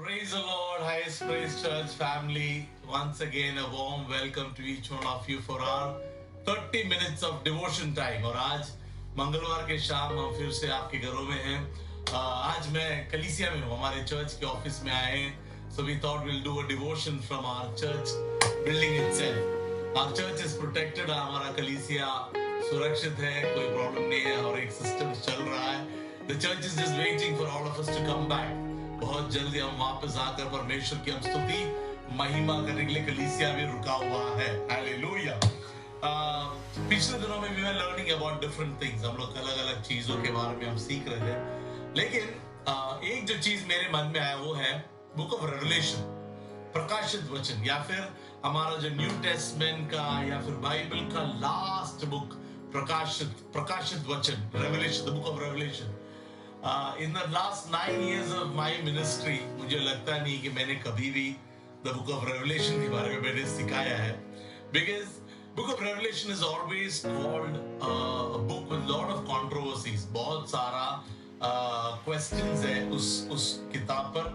Praise the Lord, Highest Praise Church family. Once again, a warm welcome to each one of you for our 30 minutes of devotion time. और आज मंगलवार के शाम हम फिर से आपके घरों में हैं. आज मैं कलीसिया में हूँ, हमारे चर्च के ऑफिस में आए हैं. So we thought we'll do a devotion from our church building itself. Our church is protected, हमारा कलीसिया सुरक्षित है, कोई प्रॉब्लम नहीं है और एक सिस्टम चल रहा है. The church is just waiting for all of us to come back. बहुत जल्दी हम वापस आकर परमेश्वर की हम स्तुति महिमा करने के लिए कलीसिया भी रुका हुआ है. हालेलुया. पिछले दिनों में we were learning about different things. हम लोग अलग-अलग चीजों के बारे में हम सीख रहे थे. लेकिन एक जो चीज मेरे मन में आया वो है बुक ऑफ रेवलेशन, प्रकाशित वचन, या फिर हमारा जो न्यू टेस्टमेंट का या फिर बाइबल का लास्ट बुक प्रकाशित वचन, revelation, the book of revelation. In the last 9 years of my ministry, मुझे लगता नहीं कि मैंने कभी भी the book of Revelation के बारे में मैंने सिखाया है, because book of Revelation is always called a book with lot of controversies. बहुत सारा questions है उस किताब पर.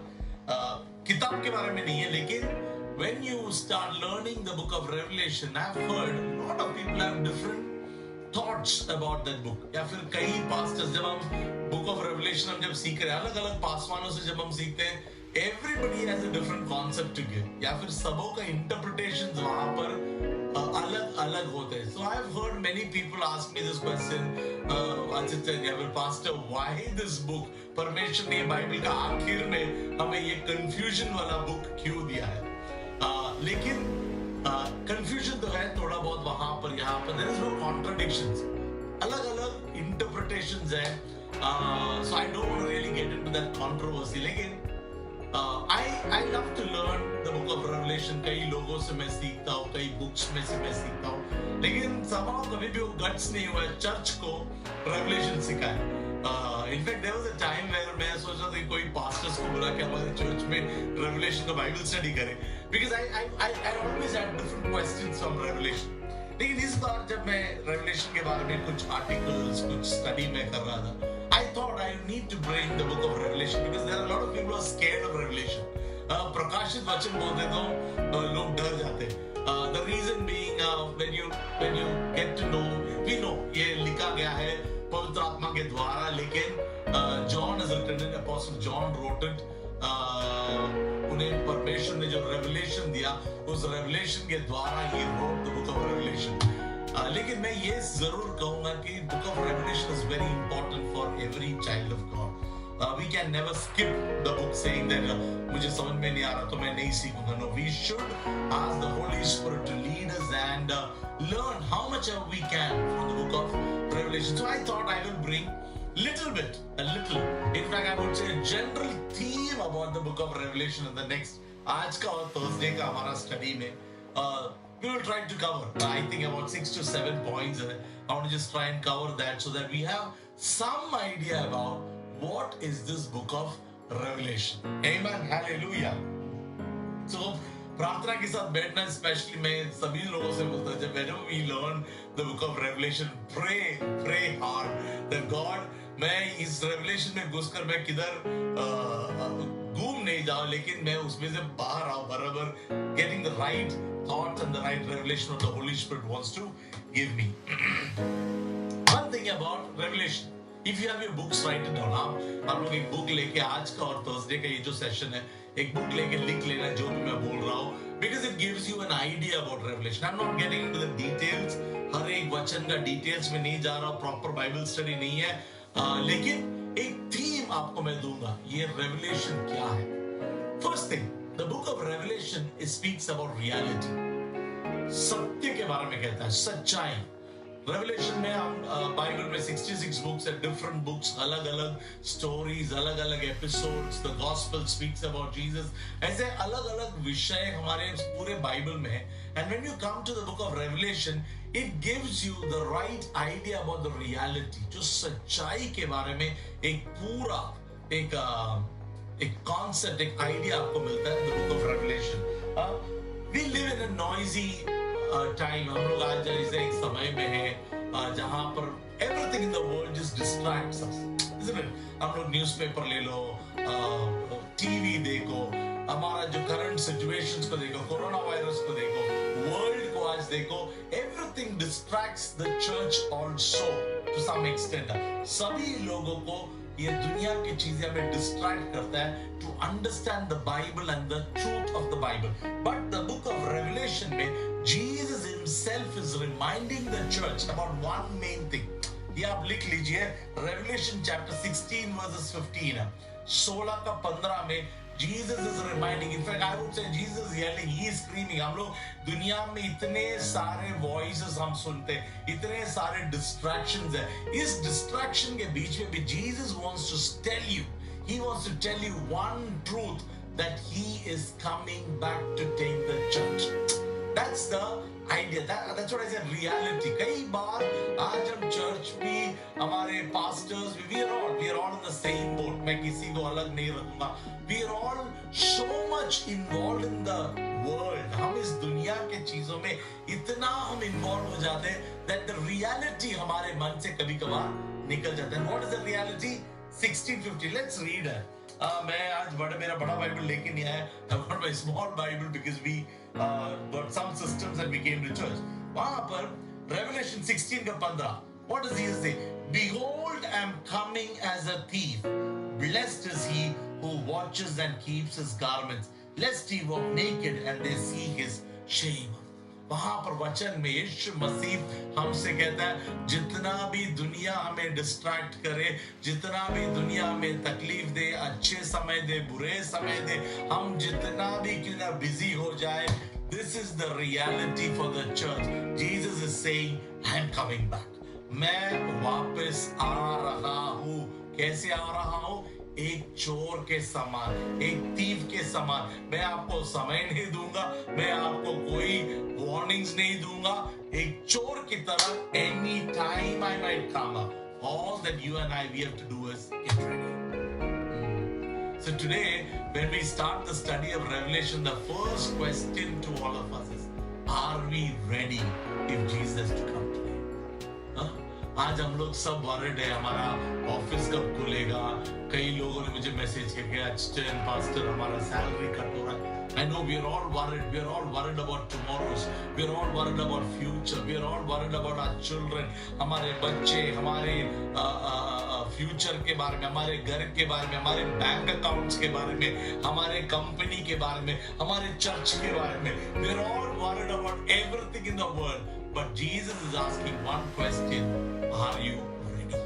किताब के बारे में नहीं है, लेकिन when you start learning the book of Revelation, I've heard a lot of people have different thoughts about that book. या फिर कई pastors, जब हम book of Revelation हम जब सीख रहे हैं, अलग अलग पासवानों से जब हम सीखते हैं, everybody has a different concept to give. या फिर सबों का interpretations वहाँ पर अलग अलग होते हैं. So I've heard many people ask me this question, या फिर pastor, why this book? परमेश्वर ने बाइबल का आखिर में हमें ये confusion वाला book क्यों दिया है? लेकिन कंफ्यूजन तो है थोड़ा बहुत वहां पर, यहाँ पर देयर इज नो कॉन्ट्रडिक्शंस, अलग अलग इंटरप्रिटेशंस है. So I don't want to really get into that controversy, लेकिन I love to learn the book of Revelation. कई लोगों से मैं सीखता हूँ, कई बुक्स में से मैं सीखता हूँ, लेकिन somehow कभी भी वो गट्स नहीं हुआ चर्च को रेवलेशन सिखाए. In fact there was a time where मैं सोच रहा था कि कोई पास्टर्स को बुला के हमारे चर्च में रेवलेशन का बाइबल स्टडी करे, because I always had different questions from revelation. लेकिन इस बार जब मैं रेवलेशन के बारे में कुछ आर्टिकल्स, कुछ स्टडी में कर रहा था, I thought I need to bring the book of revelation, because there are lot of people are scared of revelation. प्रकाशित वचन बोलते तो लोग डर जाते. The reason being when you get to know, we know ये लिखा गया है पवित्र आत्मा के द्वारा, लेकिन John is written, apostle John wrote it. उन्हें परमेश्वर ने जो रेवलेशन दिया, उस रेवलेशन के द्वारा he wrote the book of revelation. लेकिन मैं ये जरूर कहूंगा कि book of revelation is very important for every child of God. We can never skip the book saying that मुझे समझ में नहीं आ रहा तो मैं नहीं सीखूंगा. No, we should ask the Holy Spirit to lead us and learn how much we can from the book of Revelation. So I thought I will bring a little. In fact, I would say a general theme about the book of Revelation in the next आज का और Thursday का हमारा study में. We will try to cover, I think, about 6 to 7 points. I want to just try and cover that so that we have some idea about what is this book of Revelation. Amen. Hallelujah. So प्रार्थना के साथ बैठना, specially मैं सभी लोगों से बोलता हूँ, जब whenever we learn the book of Revelation, pray hard that God, मैं इस Revelation में घुसकर मैं किधर घूम नहीं जाऊँ, लेकिन मैं उसमें से बाहर आऊँ बराबर, getting the right thoughts and the right revelation what the Holy Spirit wants to give me. One thing about Revelation, if you have your books, write it down. आप लोग एक बुक लेके, आज का और थर्सडे का ये जो सेशन है, एक बुक लेके लिख लेना जो भी मैं बोल रहा हूँ, because it gives you an idea about Revelation. I'm not getting into the details. हर एक वचन का डिटेल्स में नहीं जा रहा, प्रॉपर बाइबल स्टडी नहीं है, लेकिन एक थीम आपको मैं दूंगा, ये रेवलेशन क्या है. First thing, the book of revelation speaks about reality. सत्य के बारे में कहता है, सच्चाई. रेवलेशन में हम बाइबल में 66 बुक्स है, डिफरेंट बुक्स, अलग अलग स्टोरीज, अलग अलग episodes. The gospel speaks about Jesus. ऐसे अलग अलग विषय हमारे पूरे बाइबल में है. And when you come to the book of revelation, it gives you the right idea about the reality. जो सच्चाई के बारे में एक पूरा एक कॉन्सेप्ट, एक आइडिया आपको मिलता है the book of revelation. We live in a noisy time. हम लोग आज जैसे एक समय में है जहां पर everything in the world just distracts us, isn't it? हम लोग न्यूज़पेपर ले लो, टीवी देखो, हमारा जो करंट सिचुएशंस को देखो, कोरोना वायरस को देखो, वर्ल्ड को आज देखो, everything distracts the church also to some extent. सभी लोगों को ये दुनिया की चीजें हमें डिस्ट्रैक्ट करता है to understand the Bible and the truth of the Bible. But the book of Revelation में Jesus himself is reminding the church about one main thing. ये आप लिख लीजिए, रेवलेशन चैप्टर 16 वर्सेस 15, 16 का 15 में Jesus is reminding, in fact I would say Jesus is yelling, he is screaming। हम लोग दुनिया में इतने सारे voices हम सुनते हैं, इतने सारे distractions है, इस distraction के बीच में भी Jesus wants to tell you, he wants to tell you one truth, that he is coming back to take the church। That's the idea, that's what I said, reality। कई बार आज हम church भी, हमारे pastors भी, we are all in the same boat। मैं किसी को अलग नहीं रखूंगा। We are all so much involved in the world। हम इस दुनिया के चीजों में इतना हम involved हो जाते हैं that the reality हमारे मन से कभी कभार निकल जाता है। What is the reality? 16:50, let's read it। मैं आज मेरा बड़ा बाइबल लेके नहीं आया। I got my small Bible because we got some systems and we came to church। वहां पर Revelation 16 का 15, what does he say? Behold, I am coming as a thief। Blessed is he who watches and keeps his garments, lest he walk naked and they see his shame। वहां पर वचन में यीशु मसीह हमसे कहता है, जितना भी दुनिया हमें डिस्ट्रैक्ट करे, जितना भी दुनिया हमें तकलीफ दे, अच्छे समय दे, बुरे समय दे, हम जितना भी क्यों ना बिजी हो जाए, this is the reality for the church। Jesus is saying, I am coming back। मैं वापस आ रहा हूं। कैसे आ रहा हूं? एक चोर के समान, एक थीफ के समान। मैं आपको समय नहीं दूंगा, मैं आपको कोई वार्निंग्स नहीं दूंगा। एक चोर की तरह any time I might come. All that you and I we have to do is get ready। So today when we start the study of Revelation, the first question to all of us is, are we ready if Jesus to come today? आज हम लोग सब worried है, हमारा office कब खुलेगा। कई लोगों ने मुझे मैसेज किया, पास्टर हमारा सैलरी कट हो रहा है। I know we are all worried। We are all worried about tomorrows। We are all worried about future। We are all worried about our children। हमारे बच्चे, हमारे फ्यूचर के बारे में, हमारे घर के बारे में, हमारे बैंक अकाउंट्स के बारे में, हमारे कंपनी के बारे में, हमारे चर्च के बारे में। We are all worried about everything in the world। But Jesus is asking one question, are you ready?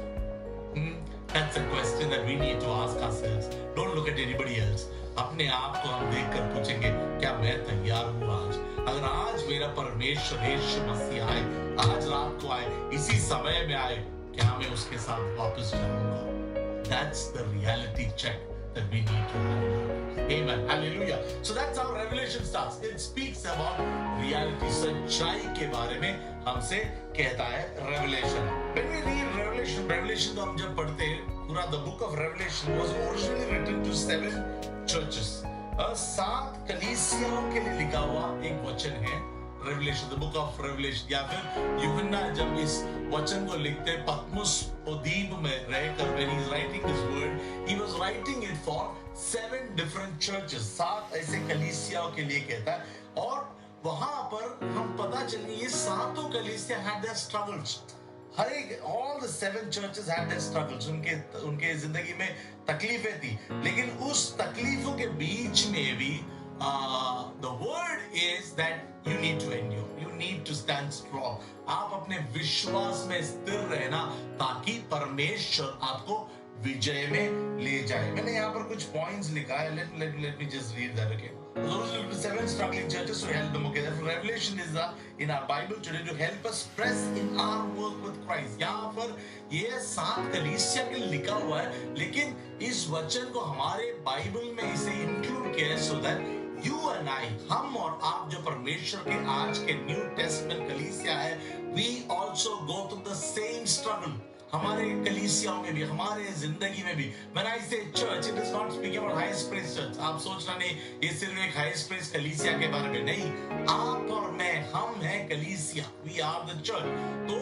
That's a question that we need to ask ourselves। Don't look at anybody else। अपने आप को हम देखकर पूछेंगे, क्या मैं तैयार हूँ आज? अगर आज मेरा परमेश्वर यीशु मसीह आए, आज रात को आए, इसी समय में आए, क्या मैं उसके साथ वापस जाऊंगा? That's the reality check that we need to have। Amen, hallelujah। So that's how Revelation starts। It speaks about reality। सच्चाई के बारे में हमसे कहता है Revelation। When we read Revelation तो हम जब पढ़ते हैं, पूरा the book of Revelation was originally written to 7 churches। 7 कलीसियाओं के लिए लिखा हुआ एक वचन है Revelation, the book of Revelation। या फिर यूहन्ना जब इस वचन को लिखते, पत्मुस द्वीप में रहकर, when he's writing this word, he was writing it for 7 different churches। 7 ऐसे कलीसियाओं के लिए कहता है। और वहां पर हम पता चलिए, ये सातों कलीसिया had their struggles। हर एक, all the 7 churches had their struggles। उनके जिंदगी में तकलीफें थी, लेकिन उस तकलीफों के बीच में भी the word is that you need to endure, you need to stand strong। आप अपने विश्वास में स्थिर रहना, ताकि परमेश्वर आपको विजय में ले जाए। मैंने यहाँ पर कुछ पॉइंट्स लिखा है। let me just read that, okay? Those are the 7 struggling churches to help them, okay? Therefore, Revelation is in our Bible today to help us press in our work with Christ। यहाँ पर ये 7 कलीसिया के लिखा हुआ है, लेकिन इस वचन को हमारे बाइबल में इसे इंक्लूड किया है so that you and I, हम और आप जो परमेश्वर के आज के न्यू टेस्टमेंट कलीसिया है, we also go through the same struggle। हमारे कलीसियाओं में भी, हमारे जिंदगी में भी। When I say church, it is not speaking about highest praise church। आप सोचना नहीं ये सिर्फ एक highest praise कलीसिया के बारे में, नहीं। आप और मैं, हम हैं कलीसिया। We are the church। तो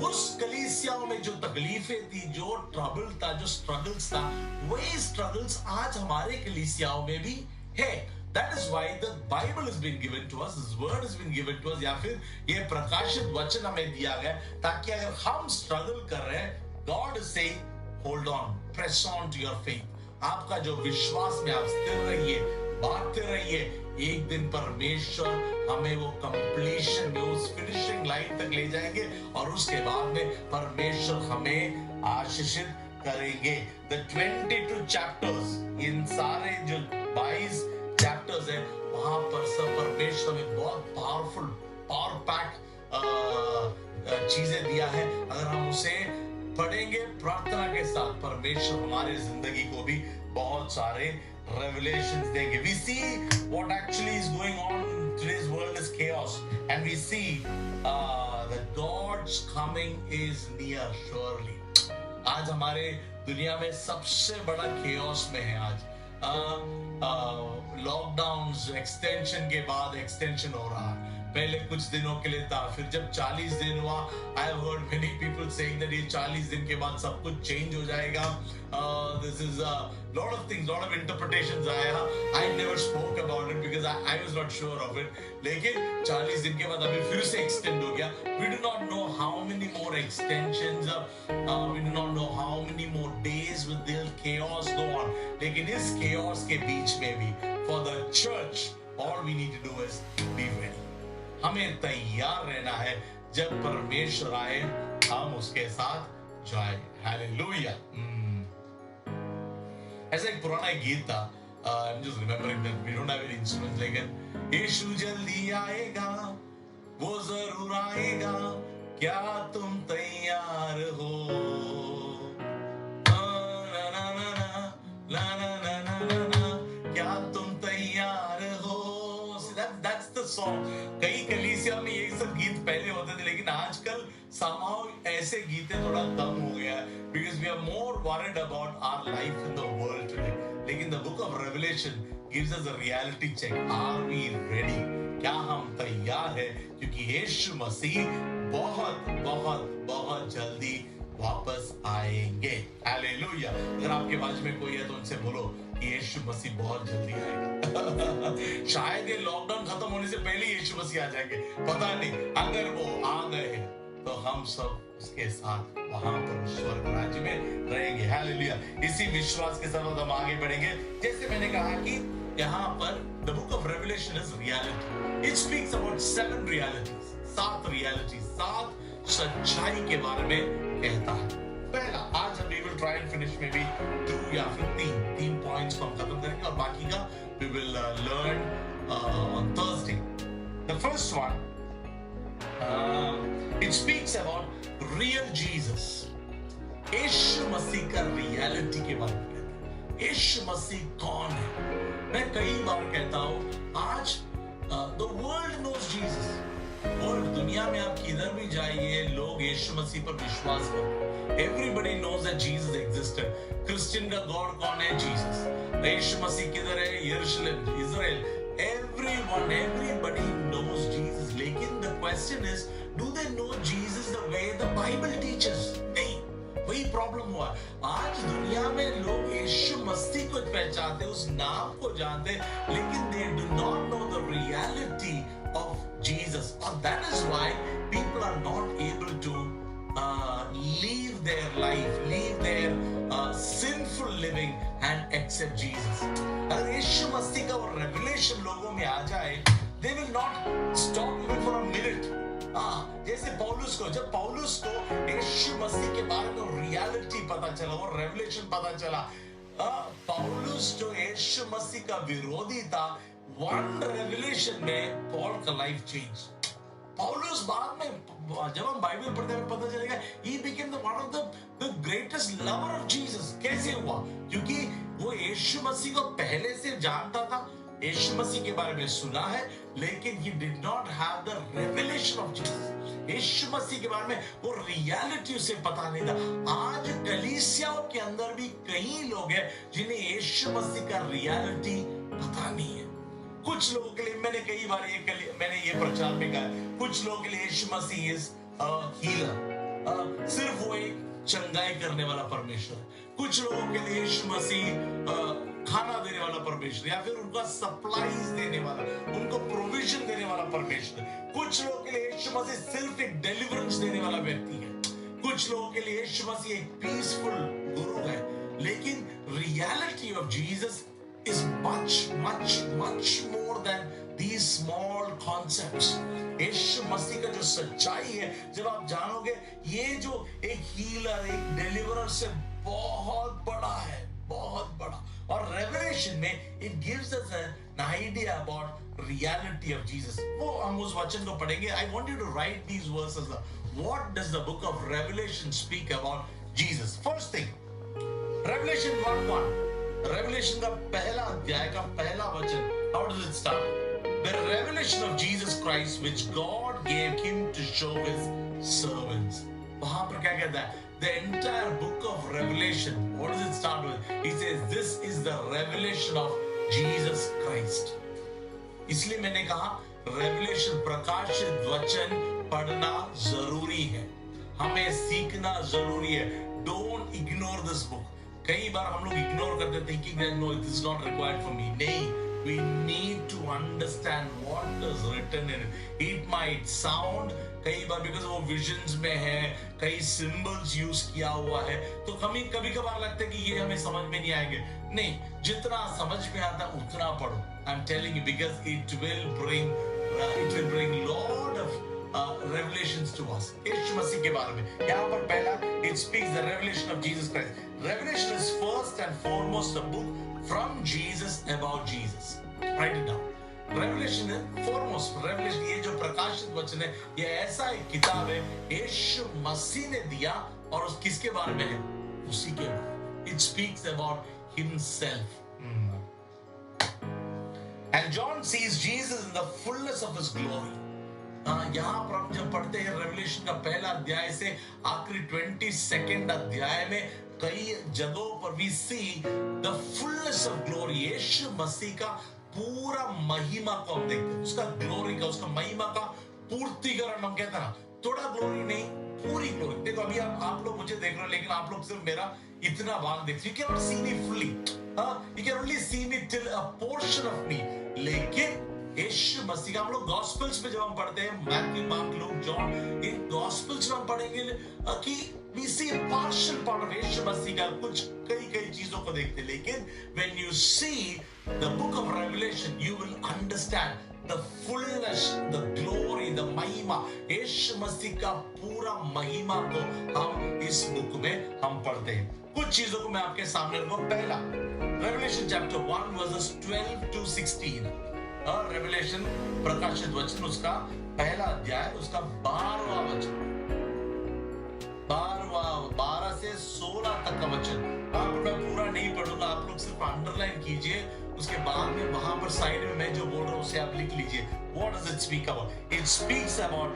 उस कलीसियाओं में जो तकलीफें थी, जो ट्रबल था, जो स्ट्रगल्स था, वही स्ट्रगल्स आज हमारे कलीसियाओं में भी है. That is why the Bible has been given to us, this word has been given to us, या फिर ये प्रकाशित वचन हमें दिया गया ताकि अगर हम स्ट्रगल कर रहे हैं, God is saying, hold on, press on to your faith. आपका जो विश्वास में आप स्थिर रहिए, बांधते रहिए. एक दिन परमेश्वर हमें वो कंप्लीशन में, उस फिनिशिंग लाइन तक ले जाएंगे और उसके बाद में परमेश्वर हमें आशीषित करेंगे. The 22 chapters, इन सारे जो 22 चैप्टर्स है, वहां पर सब परमेश्वर में बहुत पावरफुल, पावर पैक चीजें दिया है. अगर हम उसे पढ़ेंगे प्रार्थना के साथ, परमेश्वर हमारे जिंदगी को भी बहुत सारे revelations देंगे. We see what actually is going on in today's world is chaos, and we see that God's coming is near surely. आज हमारे दुनिया में सबसे बड़ा chaos में है. आज लॉकडाउन एक्सटेंशन के बाद एक्सटेंशन हो रहा है. पहले कुछ दिनों के लिए था, फिर जब 40 दिन हुआ, I have heard many people saying that ये 40 दिन के बाद सब कुछ चेंज हो जाएगा. This is lot of things, lot of interpretations आया. I never spoke about it because I was not sure of it. लेकिन 40 दिन के बाद अभी फिर से extend हो गया. We do not know how many more extensions, we do not know how many more days will this chaos go on. लेकिन इस chaos के बीच में भी, for the church, all we need to do is be ready. हमें तैयार रहना है. जब परमेश्वर आए, हम उसके साथ जाए. हालेलुया. ऐसा एक पुराना गीत था. I'm just remembering that we don't have any instruments, लेकिन यीशु जल्दी आएगा, वो जरूर आएगा, क्या तुम तैयार हो? ना ना ना ना ना ना ना ना, क्या तुम तैयार हो? That's the song. कई कलीसिया में ये सब गीत पहले होते थे, लेकिन आजकल somehow ऐसे गीतें थोड़ा कम हो गया है, because we are more worried about our life in the world today. लेकिन the book of Revelation gives us a reality check. Are we ready? क्या हम तैयार हैं? क्योंकि यीशु मसीह बहुत बहुत बहुत जल्दी वापस आएंगे. हालेलुया. अगर आपके बाजू में कोई है तो उनसे बोलो कि यीशु मसीह बहुत जल्दी आएगा. शायद ये लॉकडाउन खत्म होने से पहले यीशु मसीह आ जाएंगे, पता नहीं. अगर वो आ गए तो हम सब उसके साथ वहां पर स्वर्ग राज्य में रहेंगे. हालेलुया. इसी विश्वास के साथ हम आगे बढ़ेंगे. जैसे मैंने कहा कि यहाँ पर the book of Revelation is reality. It speaks about 7 realities. 7 realities, 7 सच्चाई के बारे में कहता है. पहला, आज हम we will try and finish maybe 2 या फिर 3 पॉइंट्स को हम खत्म करेंगे और बाकी का we will learn on Thursday. The first one, it speaks about real Jesus. यीशु मसीह का रियलिटी के बारे में कहता है. यीशु मसीह कौन है? मैं कई बार कहता हूं, आज the world knows Jesus. और दुनिया में आप किधर भी जाइए, लोग यीशु मसीह पर विश्वास करते हैं. Everybody knows that Jesus existed. Christian का गॉड कौन है? जीसस. यीशु मसीह किधर है? यरूशलेम, इजराइल. Everybody knows Jesus. लेकिन the question is, do they know Jesus the way the Bible teaches? नहीं. वही प्रॉब्लम हुआ. आज दुनिया में लोग यीशु मसीह को पहचानते, उस नाम को जानते, लेकिन they do not know the reality of Jesus. And that is why people are not able to leave their life, leave their sinful living and accept Jesus. अगर यीशु मसीह का वो revelation लोगों में आ जाए, they will not stop even for a minute. जैसे पौलुस को, जब पौलुस को यीशु मसीह के बारे में रियलिटी पता चला, वो रेवलेशन पता चला, पौलुस जो यीशु मसीह का विरोधी था, वन रेवलेशन में पॉल का लाइफ चेंज. पौलुस बाद में जब हम बाइबल पढ़ते हैं पता चलेगा he became the one of the greatest lover of Jesus. कैसे हुआ? क्योंकि वो यीशु मसीह को पहले से जानता था, यीशु मसीह के बारे में सुना है, लेकिन he did not have the revelation of Jesus. यीशु मसीह के बारे में वो रियलिटी उसे पता नहीं था. आज कलीसियाओं के अंदर भी कई लोग हैं जिन्हें यीशु मसीह का रियलिटी पता नहीं है. कुछ लोगों के लिए मैंने प्रचार में कहा, कुछ लोगों के लिए यीशु मसीह इज अ हीलर. सिर्फ वो एक चंगाई करने वाला परमेश्वर है। कुछ लोगों के लिए यीशु मसीह खाना देने वाला परमेश्वर, या फिर उनका सप्लाईज देने वाला, उनको प्रोविजन देने वाला परमेश्वर। कुछ लोगों के लिए यीशु मसीह सिर्फ एक डिलीवरेंस देने वाला व्यक्ति है। कुछ लोगों के लिए यीशु मसीह एक पीसफुल गुरु है। लेकिन reality of Jesus is much much much more than these small concepts। यीशु मसीह का जो सच्चाई है, जब आप जानोगे, ये जो एक हीलर, एक डिलीवरर से बहुत बड़ा है, बहुत बड़ा। और रेवलेशन में it gives us an idea about reality of Jesus। वो हम उस वचन को पढ़ेंगे। I want you to write these verses। What does the book of Revelation speak about Jesus? First thing, Revelation 1:1, Revelation का पहला अध्याय का पहला वचन, how does it start? The revelation of Jesus Christ which God gave him to show his servants। वहां पर क्या कहता है? The entire book of Revelation, what does it start with? He says this is the revelation of Jesus Christ। इसलिए मैंने कहा revelation, प्रकाशित वचन पढ़ना जरूरी है, हमें सीखना जरूरी है। Don't ignore this book। कई बार हम लोग इग्नोर करते, thinking that no, this is not required for me। नहीं, we need to understand what is written in it। It might sound कई बार, because वो visions में है, कई symbols यूज किया हुआ है, तो हमें कभी कभार लगता है कि ये हमें समझ में नहीं आएंगे। नहीं, जितना समझ में आता उतना पढ़ो। I'm telling you, because it will bring lot of revelations to us। यीशु मसीह के बारे में यहाँ पर पहला, it speaks the revelation of Jesus Christ। Revelation is first and foremost a book from Jesus about Jesus। Write it down। Revelation is foremost, Revelation, ये जो प्रकाशित वचन है, ये ऐसा एक किताब है यीशु मसीह ने दिया, और उस किसके बारे में है? उसी के बारे। It speaks about himself। And John sees Jesus in the fullness of his glory। यहाँ पर हम जब पढ़ते हैं रेवलेशन का पहला अध्याय से आखिरी 22nd अध्याय में, कई जगहों पर we see the fullness of glory। यीशु मसीह का पूरा महिमा को हम देखते हैं, उसका ग्लोरी का, उसका महिमा का पूर्तिकरण हम कहते हैं ना। थोड़ा ग्लोरी नहीं, पूरी ग्लोरी। देखो अभी आप लोग मुझे देख रहे हो, लेकिन आप लोग सिर्फ मेरा इतना भाग देखते हो। You cannot see me fully। You can only see me till a portion of me। लेकिन यीशु मसीह का हम लोग गॉस्पेल्स में जब हम पढ़ते हैं, मैथ्यू, मार्क, लूक, जॉन, इन गॉस्पेल्स में हम पढ़ेंगे कि we see a partial part of यीशु मसीह का, कुछ कई चीजों को देखते हैं। लेकिन when you see the book of Revelation, you will understand the fullness, the glory, the महिमा, यीशु मसीह का पूरा महिमा को हम इस बुक में हम पढ़ते हैं। कुछ चीजों को मैं आपके सामने रखूं। पहला, Revelation chapter 1 verses 12 to 16। Revelation प्रकाशित वचन, उसका पहला अध्याय, उसका 12वां वचन, 12 से 16 तक का वचन। आप मैं पूरा नहीं पढ़ूंगा, आप लोग सिर्फ अंडरलाइन कीजिए, उसके बाद में वहां पर साइड में मैं जो बोल रहा हूं उसे आप लिख लीजिए। What does it speak about? It speaks about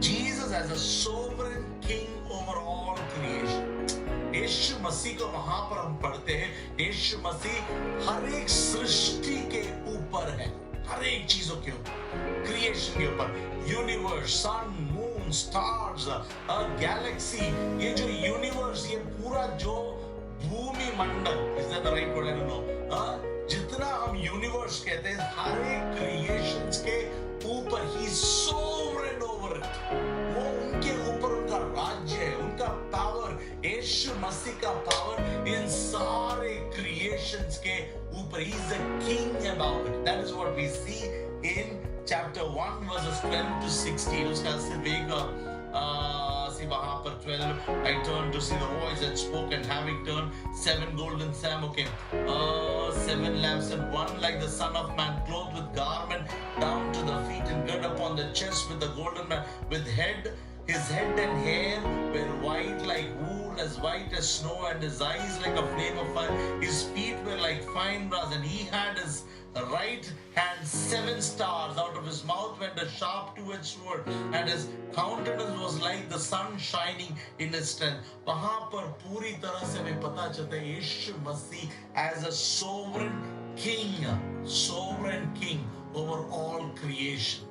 Jesus as a sovereign king over all creation। यीशु मसीह को वहां पर हम पढ़ते हैं, यीशु मसीह हर एक सृष्टि के ऊपर है, हर एक चीजों के ऊपर, क्रिएशन के ऊपर, universe, sun, moon, stars, galaxy, ये जो यूनिवर्स, ये पूरा जो भूमि मंडल, is that the right word? I don't know. जितना हम यूनिवर्स कहते हैं, हर एक क्रिएशंस के ऊपर ही सोवरेन ओवर इट। वो उनके ऊपर उनका राज्य है, उनका पावर, यीशु मसीह का पावर इन सारे क्रिएशंस के ऊपर। He is the king about it। That is what we see in chapter 1 verses 12 to 16। उसका सिर्फ एक वहां पर 12, I turned to see the voice that spoke, and having turned 7 golden sam, 7 lamps, and one like the son of man, clothed with garment down to the feet, and girt upon the chest with the golden man, with his head and hair were white like wool, as white as snow, and his eyes like a flame of fire. His feet were like fine brass, and he had his right hand 7 stars. Out of his mouth went a sharp two-edged sword, and his countenance was like the sun shining in his strength। वहां पर पूरी तरह से हमें पता चलता है यीशु मसीह as a sovereign king over all creation।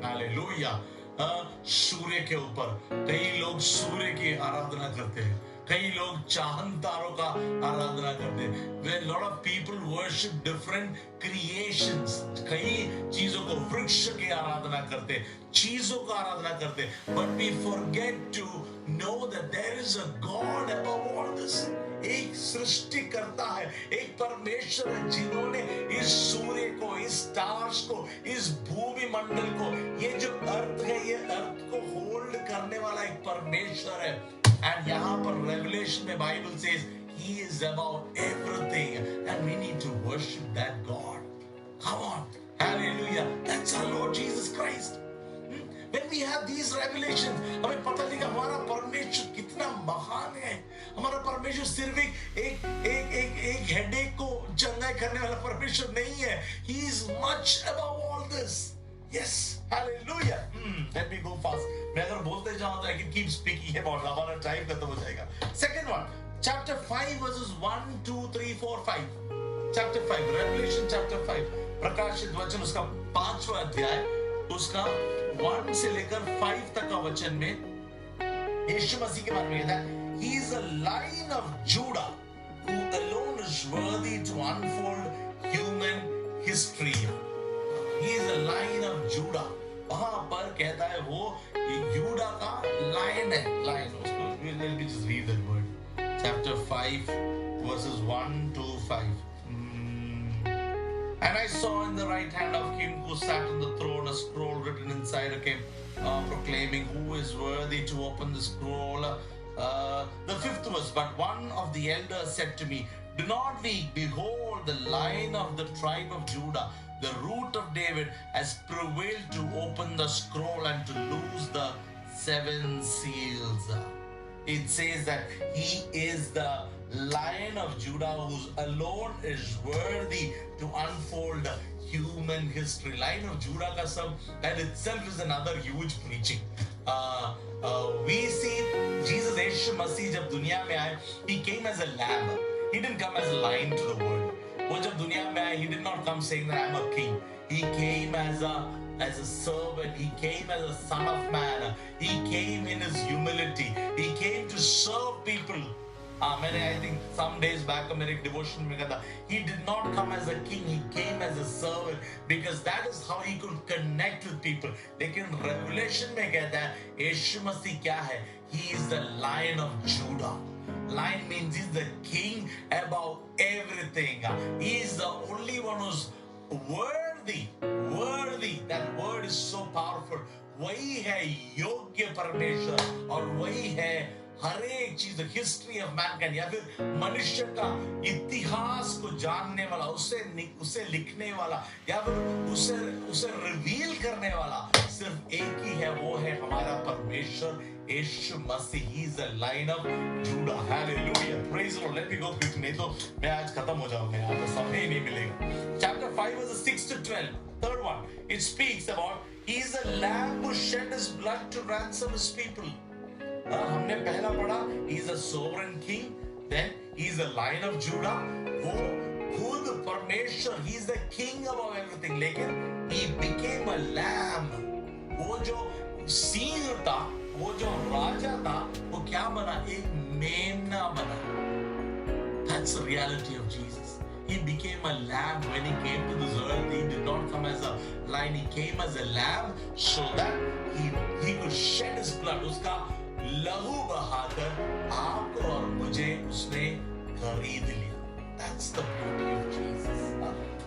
Hallelujah। सूर्य के ऊपर, कई लोग सूर्य की आराधना करते हैं, कई लोग चांद तारों का आराधना करते हैं. Where lot of people worship different creations, कई चीजों को, वृक्ष की आराधना करते, चीजों का आराधना करते, but we forget to know that there is a God above all this. एक सृष्टि करता है, एक परमेश्वर है जिन्होंने इस सूर्य को, इस स्टार्स को, इस भूमि मंडल को, ये जो अर्थ है, ये अर्थ को होल्ड करने वाला एक परमेश्वर है. And यहाँ पर Revelation में Bible says He is above everything and we need to worship that God. Come on, hallelujah. That's our Lord Jesus Christ. When we have these revelations, हमें पता चलेगा हमारा परमेश्वर कितना महान है. हमारा परमेश्वर सिर्फ एक हेडेक को चंगाई करने वाला परमेश्वर नहीं है. He is much above all this. Yes, hallelujah. Let me go fast. मैं अगर बोलते जाऊँ तो I can keep speaking about, हमारा टाइम खत्म हो जाएगा. Second one, chapter 5 verses 1, 2, 3, 4, 5. Chapter 5, Revelation chapter 5. प्रकाशित वचन उसका 5वां अध्याय, उसका 1 से लेकर 5 तक का वचन में यीशु मसीह के बारे में कहता है, He is a Lion of Judah who alone is worthy to unfold human history. He is a Lion of Judah. वहां पर कहता है वो यूडा का लायन है. लायन उसको, let me just read that word. Chapter 5 verses 1 to 5. And I saw in the right hand of him who sat on the throne a scroll written inside of him, proclaiming who is worthy to open the scroll. The 5th verse, but one of the elders said to me, do not weep, behold, the Lion of the tribe of Judah, the root of David, has prevailed to open the scroll and to loose the 7 seals. It says that he is the Lion of Judah who alone is worthy to unfold human history. Lion of Judah का सब that itself is another huge preaching. We see Jesus Yeshua Masih जब दुनिया में आए, he came as a lamb. He didn't come as a lion to the world. वो जब दुनिया में आए, he did not come saying that I'm a king. He came as a servant. He came as a son of man. He came in his humility. He came to serve people. मैंने I think some days back मेरे एक devotion में कहा था, he did not come as a king, he came as a servant, because that is how he could connect with people. लेकिन Revelation में कहता है यीशु मसीह क्या है? He is the Lion of Judah. Lion means he's the king above everything. He is the only one who's worthy. Worthy. That word is so powerful. वही है योग्य परमेश्वर और वही है हर एक चीज, हिस्ट्री ऑफ मैनकाइंड या फिर मनुष्य का इतिहास को जानने वाला, उसे लिखने वाला या फिर उसे रिवील करने वाला सिर्फ एक ही है, वो है हमारा परमेश्वर यीशु मसीह. He is the lion of Judah. Hallelujah, praise the Lord. Let me go quick, नहीं तो मैं आज खत्म हो जाऊंगा, यहाँ पर समय ही नहीं मिलेगा. Chapter 5 verses 6 to 12. Third one, it speaks about he is a lamb who shed his blood to ransom his people. हमने पहला पढ़ा he is a sovereign king, then he is a Lion of Judah. वो खुद परमेश्वर, he is the king above everything, लेकिन he became a lamb. वो जो सिंह था, वो जो राजा था, वो क्या बना? एक मेमना बना. That's the reality of Jesus. He became a lamb when he came to this earth. He did not come as a lion. He came as a lamb so that he could shed his blood. उसका लहू बहाकर आपको और मुझे उसने खरीद लिया. That's the beauty of Jesus.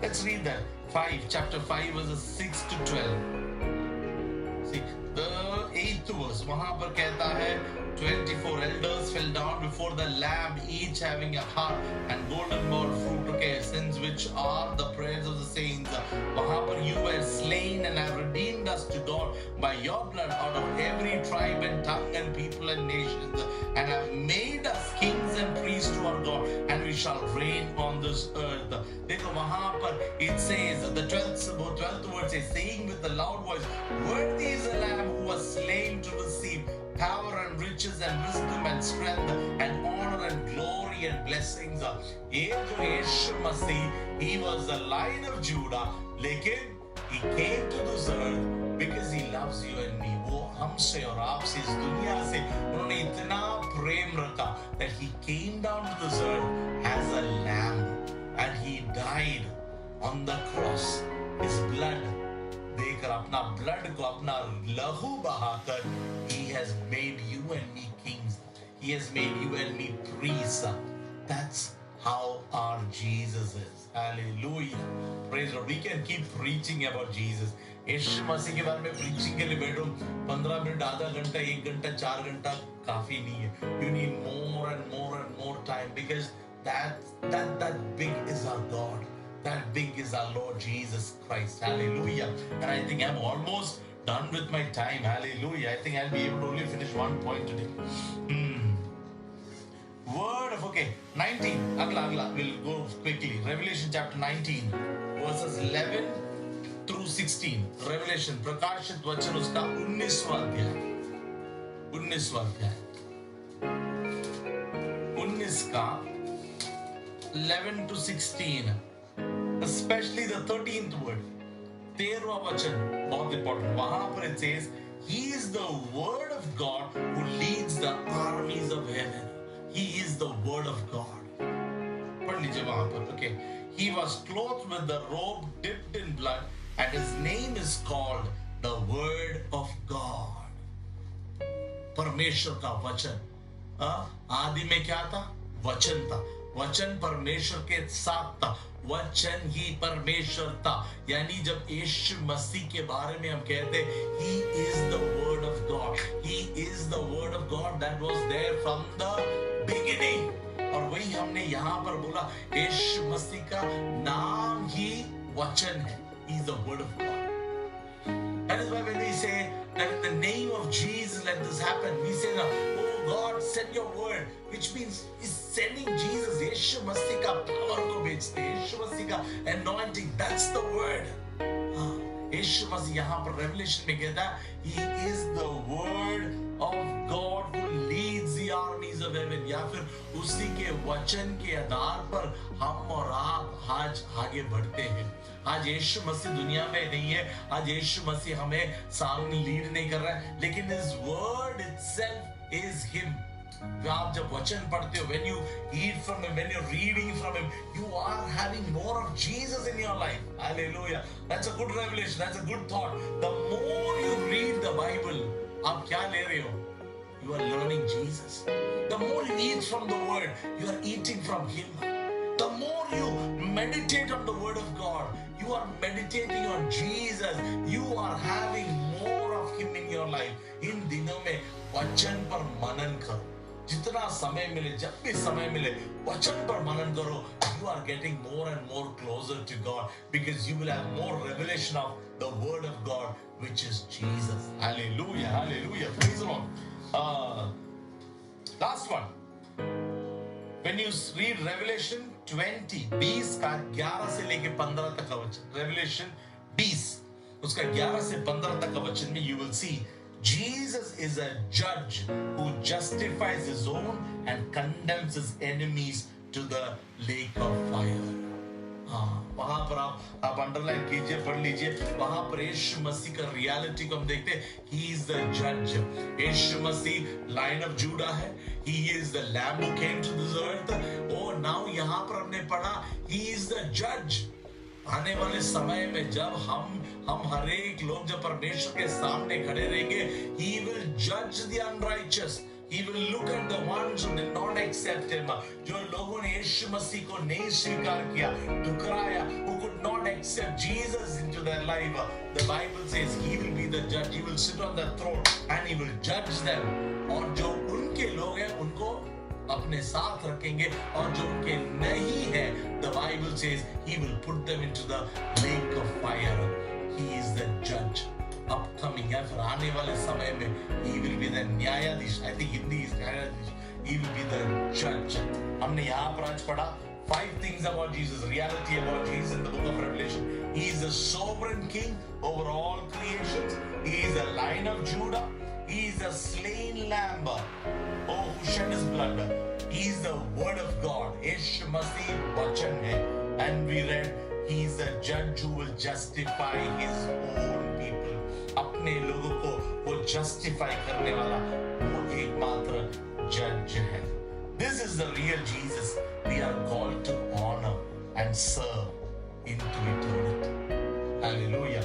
Let's read that. Chapter 5 verses 6 to 12. See, the 8th verse, वहां पर कहता है 24 elders fell down before the Lamb, each having a harp and golden bowl fruit, okay, sins which are the prayers of the saints. वहां पर you were slain and have redeemed us to God by your blood out of every tribe and tongue and people and nations, and have made us kings and priests to our God, and we shall reign on this earth. देखो वहां पर it says, the 12th word says, saying with a loud voice, worthy is the Lamb who was slain to receive power and riches and wisdom and strength and honor and glory and blessings. ये जो यीशु मसीह, he was the Lion of Judah, लेकिन he came to this earth because he loves you and me. वो हमसे और आपसे, इस दुनिया से उन्होंने इतना प्रेम रखा that he came down to this earth as a lamb and he died on the cross. His blood देकर, अपना ब्लड को, अपना लहू बहाकर, he has made you and me kings. He has made you and me priests. That's how our Jesus is. Hallelujah. Praise the Lord. We can keep preaching about Jesus. यीशु मसीह के बारे में preaching के लिए बैठो 15 minute, आधा घंटा, 1 घंटा, 4 घंटा काफी नहीं है. You need more and more and more time, because that big is our God. That big is our Lord Jesus Christ. Hallelujah. And I think I'm almost done with my time. Hallelujah. I think I'll be able to only finish one point today. Word of, okay, 19. Agla. We'll go quickly. Revelation chapter 19, verses 11 through 16. Revelation, प्रकाशित वचन उसका 19वां अध्याय. 19 का 11 to 16. Especially the 13th word. 13वां वचन बहुत important. वहां पर it says, He is the word of God who leads the armies of heaven. He is the word of God. पढ़ लीजिए वहां पर. Okay. He was clothed with the robe dipped in blood, and his name is called the Word of God. परमेश्वर का वचन. आदि में क्या था? वचन था. वचन परमेश्वर के साथ था. वचन ही परमेश्वर था. यानी जब यीशु मसीह के बारे में हम कहते He is the Word of God. He is the Word of God that was there from the beginning. और वही हमने यहाँ पर बोला, यीशु मसीह का नाम ही वचन है. He is the Word of God. That is why when we say that in the name of Jesus let this happen, we say, oh God, send your word, which means He's sending Jesus. यीशु मसीह का power को भेजते हैं. यीशु मसीह का anointing, that's the word. यीशु मसीह यहाँ पर Revelation में कहता है, He is the Word of God who leads the armies of heaven. या फिर उसी के वचन के आधार पर हम और आप आज आगे बढ़ते हैं. आज यीशु मसीह दुनिया में नहीं है. आज यीशु मसीह हमें सामने लीड नहीं कर रहा है, लेकिन His word itself is Him. आप जब वचन पढ़ते हो, when you eat from Him, when you're reading from Him, you are having more of Jesus in your life. Hallelujah. That's a good revelation. That's a good thought. The more you read the Bible, आप क्या ले रहे हो? You are learning Jesus. The more you eat from the Word, you are eating from Him. The more you meditate on the Word of God, you are meditating on Jesus. You are having more of Him in your life. इन दिनों में वचन पर मनन करो. जितना समय मिले, जब भी समय मिले, वचन पर मनन करो. You are getting more and more closer to God, because you will have more revelation of the Word of God, which is Jesus. Hallelujah, hallelujah. Praise the Lord. Last one. When you read Revelation 20, 20 का 11 से लेके 15 तक का वचन. Revelation 20, उसका 11 से 15 तक का वचन में you will see Jesus is a judge who justifies his own and condemns his enemies to the lake of fire. वहां पर आप अंडरलाइन कीजिए, पढ़ लीजिए. वहां पर यीशु मसीह का रियलिटी को हम देखते हैं. He is the judge. यीशु मसीह लाइन ऑफ जूडा है. He is the lamb who came to this earth. और नाउ यहाँ पर हमने पढ़ा He is the judge. आने वाले समय में जब हम हर एक लोग जब परमेश्वर के सामने खड़े रहेंगे, He will judge the unrighteous. He will look at the ones who did not accept Him. जो लोगों ने यीशु मसीह को नहीं स्वीकार किया, ठुकराया, who could not accept Jesus into their life. The Bible says He will be the judge. He will sit on the throne and He will judge them. और जो उनके लोग हैं उनको अपने साथ रखेंगे, और जो उनके नहीं है, the Bible says He will put them into the lake of fire. He is the judge. Upcoming है, फिर आने वाले समय में He will be the न्यायाधीश. I think हिंदी is न्यायाधीश. He will be the judge. हमने यहाँ पर आज पढ़ा 5 things about Jesus, reality about Jesus in the book of Revelation. He is the sovereign king over all creations. He is the Lion of Judah. He is the slain lamb. Oh, who shed his blood. He is the word of God. यीशु मसीह वचन है. And we read He is the judge who will justify His own people. अपने लोगों को वो justify करने वाला वो एकमात्र जज है. This is the real Jesus we are called to honor and serve into eternity. Hallelujah.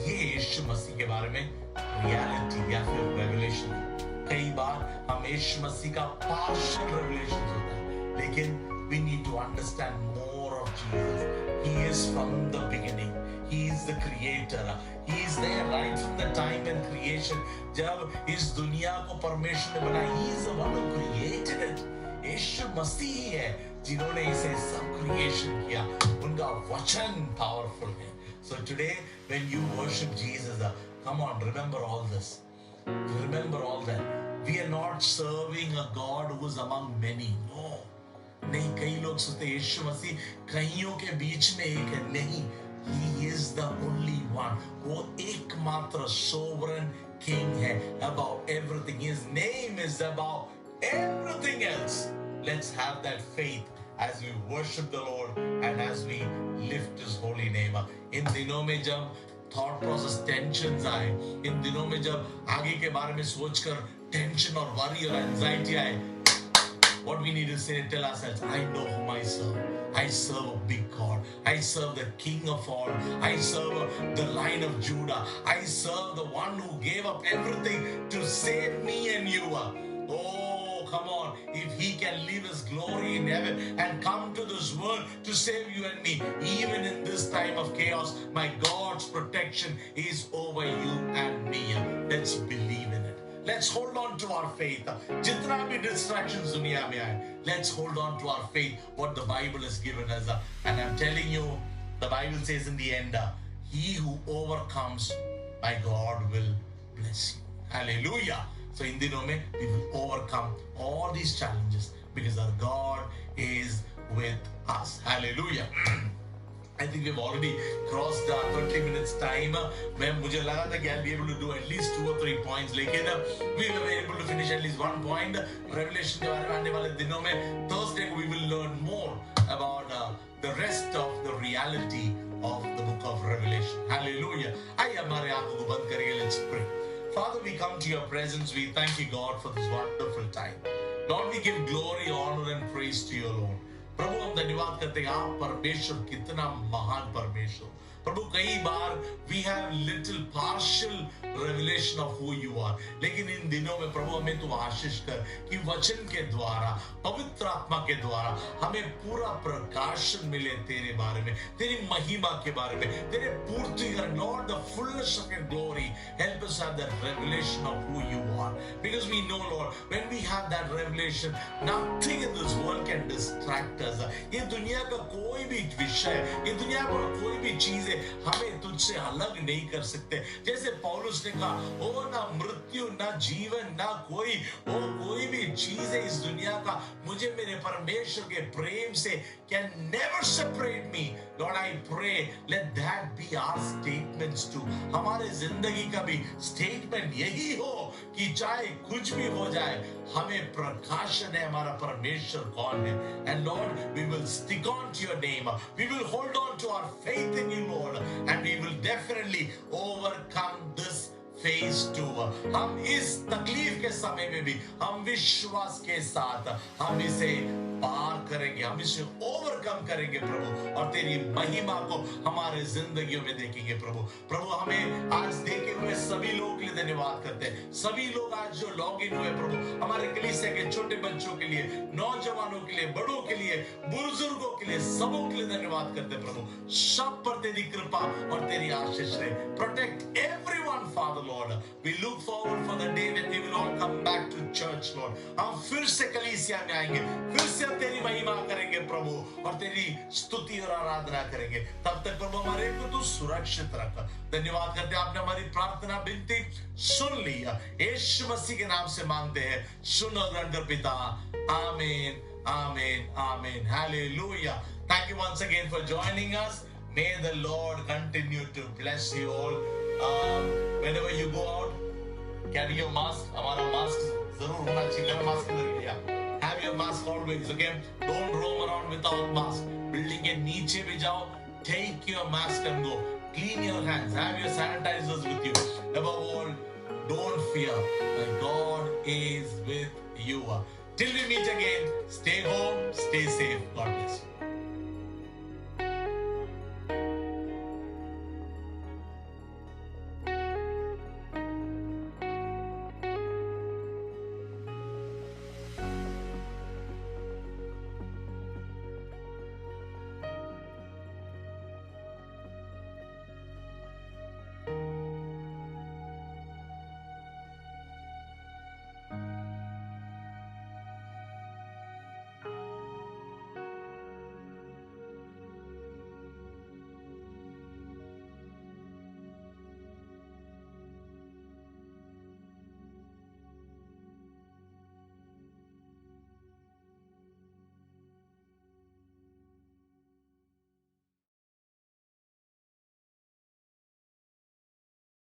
ये यीशु मसीह के बारे में रियलिटी या फिर रेवलेशन है. कई बार हम यीशु मसीह का पार्शियल रेवलेशन होता है, लेकिन we need to understand more of Jesus. He is from the beginning. He is the creator. He is there right from the time and creation. जब इस दुनिया को परमेश्वर ने बनाया, He is the one who created it. यीशु मसीह ही है जिन्होंने इसे सब क्रिएशन किया. उनका वचन पावरफुल है. So today when you worship Jesus, come on, remember all this. Remember all that. We are not serving a God who is among many. No. नहीं, कई लोग सोचते यीशु मसीह कईयों के बीच में एक है. नहीं, He is the only one. वो एकमात्र sovereign king है above everything. His name is above everything else. Let's have that faith as we worship the Lord and as we lift His holy name. इन दिनों में जब thought process tensions आए, इन दिनों में जब आगे के बारे में सोचकर टेंशन और वरी और एंजाइटी आए, what we need to say, tell ourselves, I know whom I serve. I serve a big God. I serve the King of all. I serve the Lion of Judah. I serve the one who gave up everything to save me and you. Oh, come on. If He can leave His glory in heaven and come to this world to save you and me, even in this time of chaos, my God's protection is over you and me. Let's believe in it. Let's hold on to our faith. जितना भी distractions दुनिया में आए, let's hold on to our faith, what the Bible has given us. And I'm telling you, the Bible says in the end, He who overcomes, my God will bless you. Hallelujah. So in दिनों में we will overcome all these challenges because our God is with us. Hallelujah. I think we've already crossed 30 minutes time. मुझे लगा था कि I'll be able to do at least 2 or 3 points, लेकिन we were able to finish at least 1 point. Revelation के बारे में आने वाले दिनों में Thursday we will learn more about the rest of the reality of the book of Revelation. Hallelujah. आइए हमारे आंखों को बंद करिए. Let's pray. Father, we come to your presence. We thank you, God, for this wonderful time. Lord, we give glory, honor and praise to you, Lord. प्रभु हम धन्यवाद करते हैं, आप परमेश्वर कितना महान परमेश्वर. प्रभु कई बार we have little partial revelation of who you are, लेकिन इन दिनों में प्रभु हमें तू आशीष कर कि वचन के द्वारा, पवित्र आत्मा के द्वारा हमें पूरा प्रकाशन मिले तेरे बारे में, तेरी महिमा के बारे में, तेरे पूर्तिकरण. Lord, the fullness of your glory, help us have that revelation of who you are, because we know, Lord, when we have that revelation, nothing in this world can distract us. ये दुनिया का कोई भी विषय, ये दुनिया का कोई भी चीज हमें तुझसे अलग नहीं कर सकते. जैसे पौलुस ने कहा, ओ ना मृत्यु ना जीवन ना कोई भी चीज है इस दुनिया का मुझे मेरे परमेश्वर के प्रेम से can never separate me. Lord, I pray let that be our statements too. हमारे जिंदगी का भी statement यही हो कि चाहे कुछ भी हो जाए, हमें प्रकाशन है हमारा परमेश्वर कौन है. And Lord, we will stick on to your name. We will hold on to our faith in you, Lord, and we will definitely overcome this phase 2. हम इस तकलीफ के समय में भी हम विश्वास के साथ हम इसे पार करेंगे, हम इसे ओवरकम करेंगे प्रभु, और तेरी महिमा को हमारे जिंदगियों में देखेंगे प्रभु. प्रभु हमें आज देखे हुए सभी लोगों के लिए धन्यवाद करते हैं. सभी लोग आज जो लॉग इन हुए प्रभु, हमारे कलीसिया के छोटे बच्चों के लिए, नौजवानों के लिए, बड़ों के लिए, बुजुर्गों के लिए, सबों के लिए धन्यवाद करते हैं प्रभु. सब पर तेरी कृपा और तेरी आशीष रहे. Protect everyone father lord. We look forward for the day when we will all come back to church lord. हम फिर से कलीसिया में आएंगे, फिर से तेरी महिमा करेंगे प्रभु और तेरी स्तुति और आराधना करेंगे. तब तक प्रभु हमारे को तू सुरक्षित रख. धन्यवाद करते हैं, आपने हमारी प्रार्थना विनती सुन लिया. यीशु मसीह के नाम से मांगते हैं, सुन और ग्रहण कर पिता. आमीन, आमीन, आमीन. Hallelujah. Thank you once again for joining us. May the Lord continue to bless you all. Whenever you go out, carry your mask. हमारा मास्क जरूर होना चाहिए. मास्क जरूर. Have your mask always, okay? Don't roam around without mask. Building के नीचे भी जाओ, take your mask and go. Clean your hands. Have your sanitizers with you. Above all, don't fear. God is with you. Till we meet again, stay home, stay safe. God bless you.